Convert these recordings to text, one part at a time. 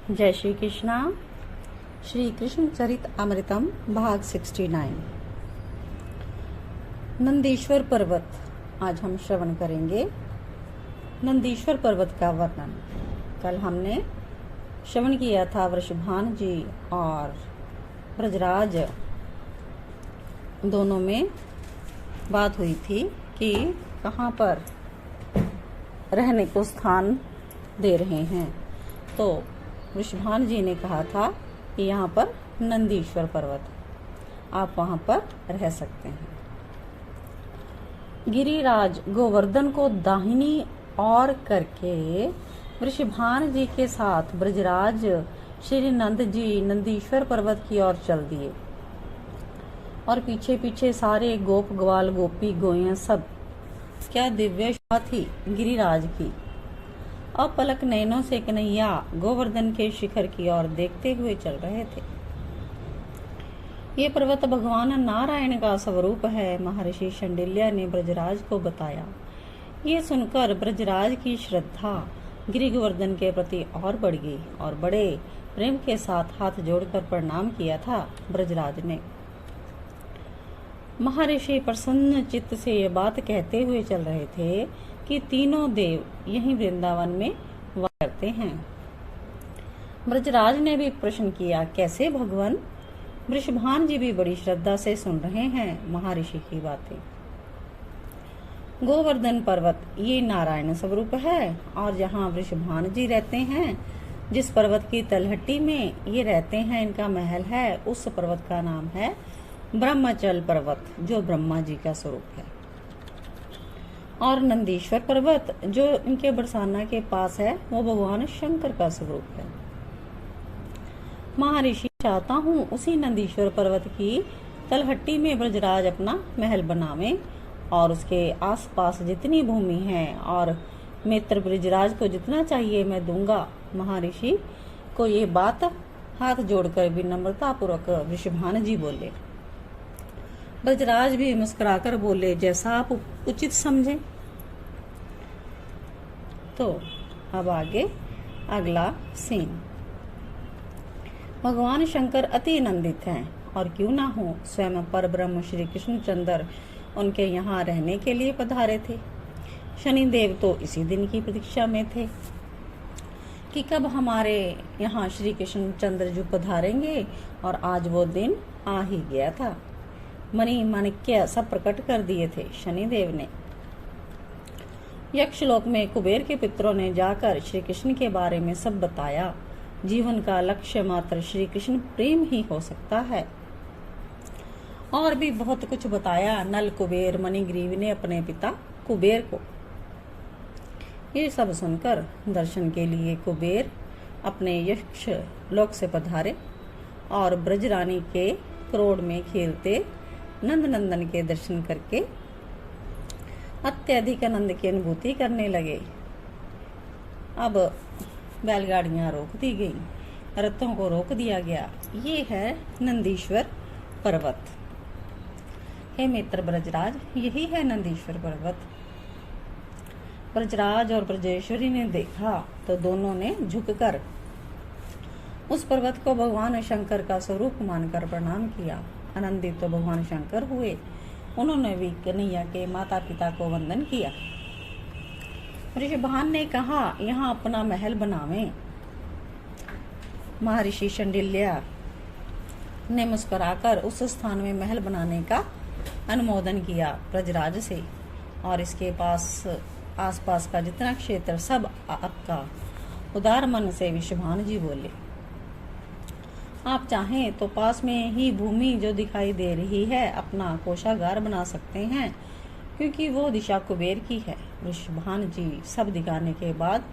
जय श्री कृष्णा। श्री कृष्ण चरित अमृतम भाग 69। नंदीश्वर पर्वत। आज हम श्रवण करेंगे नंदीश्वर पर्वत का वर्णन। कल हमने श्रवण किया था वृषभान जी और ब्रजराज दोनों में बात हुई थी कि कहाँ पर रहने को स्थान दे रहे हैं। तो वृषभान जी ने कहा था कि यहाँ पर नंदीश्वर पर्वत, आप वहाँ पर रह सकते हैं। गिरिराज गोवर्धन को दाहिनी ओर करके वृषभान जी के साथ ब्रजराज श्री नंद जी नंदीश्वर पर्वत की ओर चल दिए और पीछे पीछे सारे गोप ग्वाल गोपी गोयें सब। क्या दिव्य शोभा थी गिरिराज की। अपलक नयनों से कन्हैया गोवर्धन के शिखर की ओर देखते हुए चल रहे थे। ये पर्वत भगवान नारायण का स्वरूप है, महर्षि शांडिल्य ने ब्रजराज को बताया। ये सुनकर ब्रजराज की श्रद्धा गिरि गोवर्धन के प्रति और बढ़ गई और बड़े प्रेम के साथ हाथ जोड़कर प्रणाम किया था ब्रजराज ने। महर्षि प्रसन्न चित्त से ये बात कहते हुए चल रहे थे कि तीनों देव यहीं वृंदावन में वास करते हैं। ब्रजराज ने भी प्रश्न किया, कैसे भगवान? वृषभान जी भी बड़ी श्रद्धा से सुन रहे हैं महर्षि की बातें। गोवर्धन पर्वत ये नारायण स्वरूप है और जहाँ वृषभान जी रहते हैं, जिस पर्वत की तलहटी में ये रहते हैं, इनका महल है, उस पर्वत का नाम है ब्रह्मचल पर्वत, जो ब्रह्मा जी का स्वरूप है। और नंदीश्वर पर्वत जो इनके बरसाना के पास है, वो भगवान शंकर का स्वरूप है। महर्षि चाहता हूँ उसी नंदीश्वर पर्वत की तलहट्टी में ब्रजराज अपना महल बनावे और उसके आसपास जितनी भूमि है और मित्र ब्रजराज को जितना चाहिए मैं दूंगा। महर्षि को ये बात हाथ जोड़कर विनम्रता पूर्वक वृषभान जी बोले। ब्रजराज भी मुस्कुराकर बोले, जैसा आप उचित समझे। तो अब आगे अगला सीन। भगवान शंकर अति आनंदित हैं और क्यों ना हो, स्वयं पर ब्रह्म श्री कृष्णचंद्र उनके यहाँ रहने के लिए पधारे थे। शनिदेव तो इसी दिन की प्रतीक्षा में थे कि कब हमारे यहाँ श्री कृष्णचंद्र जी पधारेंगे, और आज वो दिन आ ही गया था। मणि माणिक्य सब प्रकट कर दिए थे शनिदेव ने। यक्षलोक में कुबेर के पितरों ने जाकर श्री कृष्ण के बारे में सब बताया। जीवन का लक्ष्य मात्र श्री कृष्ण प्रेम ही हो सकता है। और भी बहुत कुछ बताया नल कुबेर मणिग्रीव ने अपने पिता कुबेर को। ये सब सुनकर दर्शन के लिए कुबेर अपने यक्ष लोक से पधारे और ब्रजरानी के क्रोड़ में खेलते नंद नंदन के दर्शन करके अत्यधिक आनंद की अनुभूति करने लगे। अब बैलगाड़ियां रोक दी गई, रथों को रोक दिया गया। ये है नंदीश्वर पर्वत। हे मित्र ब्रजराज, यही है नंदीश्वर पर्वत। ब्रजराज और ब्रजेश्वरी ने देखा तो दोनों ने झुककर उस पर्वत को भगवान शंकर का स्वरूप मानकर प्रणाम किया। आनंदित तो भगवान शंकर हुए, उन्होंने भी कन्हैया के माता पिता को वंदन किया। वृषभान ने कहा, यहाँ अपना महल बनावें। महर्षि शांडिल्य ने मुस्कुराकर उस स्थान में महल बनाने का अनुमोदन किया ब्रजराज से, और इसके पास आसपास का जितना क्षेत्र सब आपका। उदार मन से वृषभान जी बोले, आप चाहें तो पास में ही भूमि जो दिखाई दे रही है अपना कोषागार बना सकते हैं, क्योंकि वो दिशा कुबेर की है। वृषभान जी सब दिखाने के बाद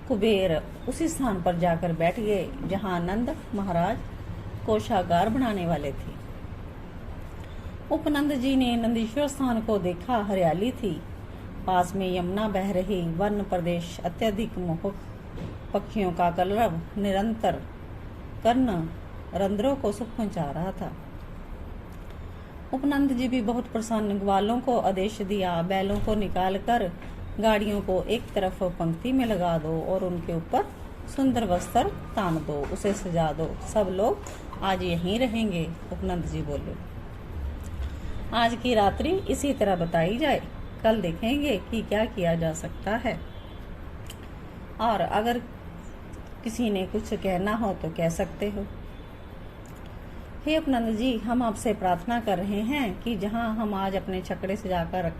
कुबेर उसी स्थान पर जाकर बैठ गए जहां नंद महाराज कोषागार बनाने वाले थे। उपनंद जी ने नंदीश्वर स्थान को देखा, हरियाली थी, पास में यमुना बह रही, वन प्रदेश, अत्यधिक मोहक पक्षियों का कलरव निरंतर कर्ण रंध्रों को सुख पहुंचा रहा था। उपनंद जी भी बहुत प्रसन्न, ग्वालों को आदेश दिया, बैलों को निकालकर गाड़ियों को एक तरफ पंक्ति में लगा दो और उनके ऊपर सुंदर वस्त्र तान दो, उसे सजा दो, सब लोग आज यहीं रहेंगे। उपनंद जी बोले, आज की रात्रि इसी तरह बताई जाए, कल देखेंगे कि क्या किया जा सकता है। और अगर किसी ने कुछ कहना हो तो कह सकते हो। हे उपनंद जी, हम आपसे प्रार्थना कर रहे हैं कि जहां हम आज अपने छकड़े सजाकर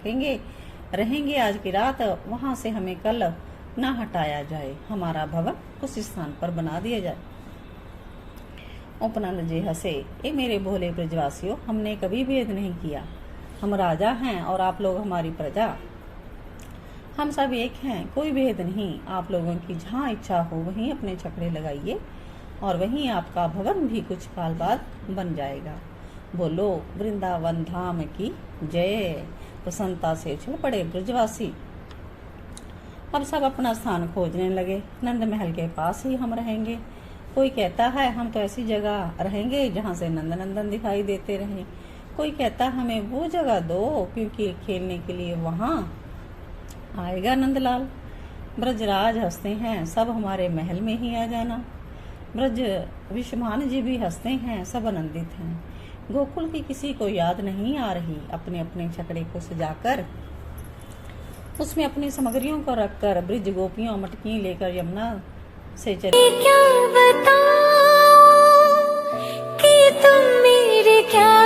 रहेंगे आज की रात, वहां से हमें कल न हटाया जाए, हमारा भवन उस स्थान पर बना दिया जाए। उपनंद जी हंसे, ये मेरे भोले ब्रजवासियों, हमने कभी भेद नहीं किया। हम राजा हैं और आप लोग हमारी प्रजा, हम सब एक हैं, कोई भेद नहीं। आप लोगों की जहाँ इच्छा हो वहीं अपने छकड़े लगाइए और वहीं आपका भवन भी कुछ काल बाद बन जाएगा। बोलो वृंदावन धाम की जय। प्रसन्नता से उछल पड़े ब्रजवासी। अब सब अपना स्थान खोजने लगे। नंद महल के पास ही हम रहेंगे। कोई कहता है हम तो ऐसी जगह रहेंगे जहाँ से नंद नंदन दिखाई देते रहे। कोई कहता हमें वो जगह दो क्योंकि खेलने के लिए वहाँ आएगा नंदलाल। ब्रजराज हंसते हैं, सब हमारे महल में ही आ जाना। ब्रज विश्वमान जी भी हंसते हैं, सब आनंदित हैं। गोकुल की किसी को याद नहीं आ रही। अपने अपने छकड़े को सजाकर उसमें अपनी सामग्रियों को रखकर ब्रज गोपियों मटकी लेकर यमुना से चले। क्या बताऊं कि तुम मेरे क्या